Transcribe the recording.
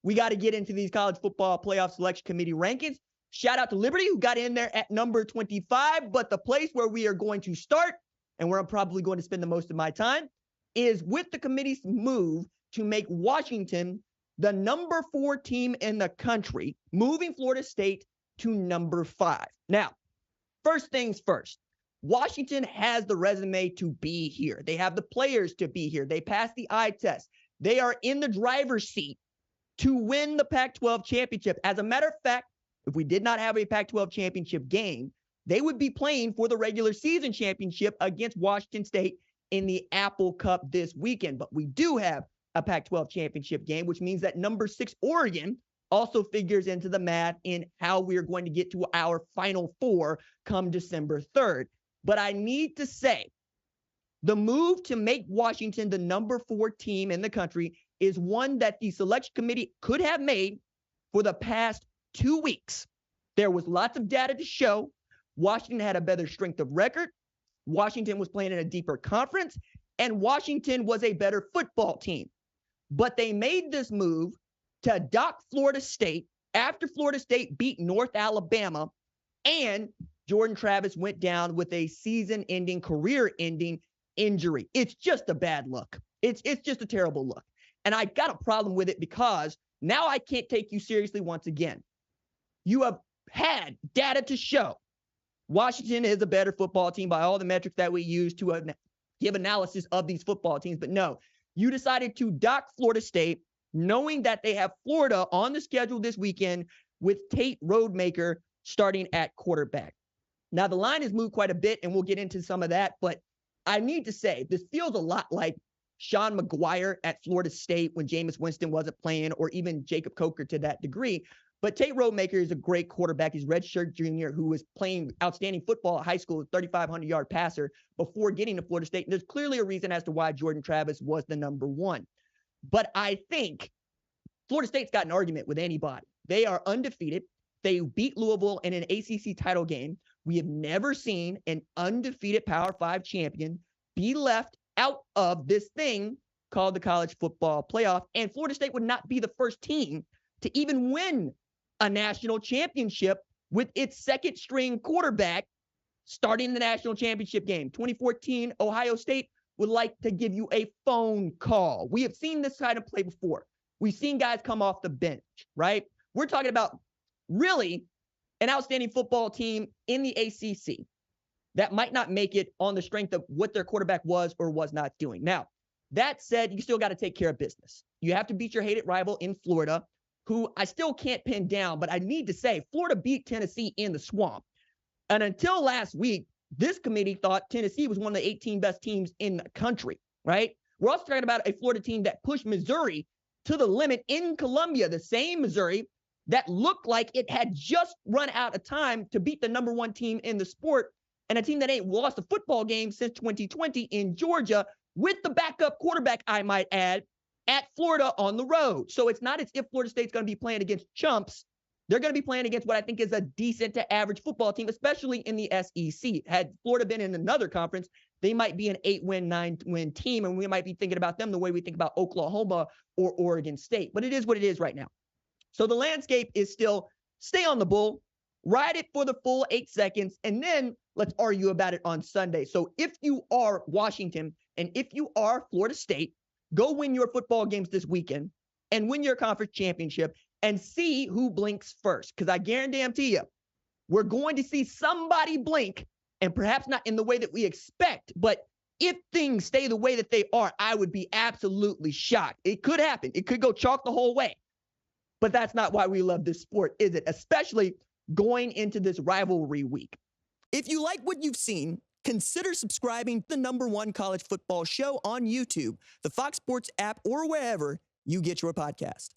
we got to get into these college football playoff selection committee rankings. Shout out to Liberty, who got in there at number 25. But the place where we are going to start, and where I'm probably going to spend the most of my time, is with the committee's move to make Washington the number 4 team in the country, moving Florida State to number 5. Now, first things first, Washington has the resume to be here. They have the players to be here. They passed the eye test. They are in the driver's seat to win the Pac-12 championship. As a matter of fact, if we did not have a Pac-12 championship game, they would be playing for the regular season championship against Washington State in the Apple Cup this weekend. But we do have a Pac-12 championship game, which means that number 6 Oregon also figures into the math in how we are going to get to our Final Four come December 3rd. But I need to say, the move to make Washington the number 4 team in the country is one that the selection committee could have made for the past 2 weeks. There was lots of data to show Washington had a better strength of record. Washington was playing in a deeper conference, and Washington was a better football team. But they made this move to dock Florida State after Florida State beat North Alabama, and Jordan Travis went down with a season-ending, career-ending injury. It's just a bad look. It's just a terrible look. And I got a problem with it because now I can't take you seriously once again. You have had data to show Washington is a better football team by all the metrics that we use to give analysis of these football teams. But no, you decided to dock Florida State, knowing that they have Florida on the schedule this weekend with Tate Rodemaker starting at quarterback. Now, the line has moved quite a bit, and we'll get into some of that. But I need to say, this feels a lot like Sean McGuire at Florida State when Jameis Winston wasn't playing, or even Jacob Coker to that degree. But Tate Rodemaker is a great quarterback. He's a redshirt junior who was playing outstanding football at high school, a 3,500-yard passer before getting to Florida State. And there's clearly a reason as to why Jordan Travis was the number 1. But I think Florida State's got an argument with anybody. They are undefeated. They beat Louisville in an ACC title game. We have never seen an undefeated Power 5 champion be left out of this thing called the college football playoff. And Florida State would not be the first team to even win a national championship with its second string quarterback starting the national championship game. 2014, Ohio State would like to give you a phone call. We have seen this kind of play before. We've seen guys come off the bench, right? We're talking about really an outstanding football team in the ACC that might not make it on the strength of what their quarterback was or was not doing. Now, that said, you still got to take care of business. You have to beat your hated rival in Florida, who I still can't pin down, but I need to say Florida beat Tennessee in the swamp. And until last week, this committee thought Tennessee was one of the 18 best teams in the country, right? We're also talking about a Florida team that pushed Missouri to the limit in Columbia, the same Missouri that looked like it had just run out of time to beat the number 1 team in the sport, and a team that ain't lost a football game since 2020 in Georgia with the backup quarterback, I might add, at Florida on the road. So it's not as if Florida State's going to be playing against chumps. They're going to be playing against what I think is a decent to average football team, especially in the SEC. Had Florida been in another conference, they might be an 8-win, 9-win team, and we might be thinking about them the way we think about Oklahoma or Oregon State. But it is what it is right now. So the landscape is still stay on the bull, ride it for the full 8 seconds, and then let's argue about it on Sunday. So if you are Washington and if you are Florida State, go win your football games this weekend and win your conference championship and see who blinks first. Because I guarantee you, we're going to see somebody blink, and perhaps not in the way that we expect. But if things stay the way that they are, I would be absolutely shocked. It could happen. It could go chalk the whole way. But that's not why we love this sport, is it? Especially going into this rivalry week. If you like what you've seen, consider subscribing to the number 1 college football show on YouTube, the Fox Sports app, or wherever you get your podcast.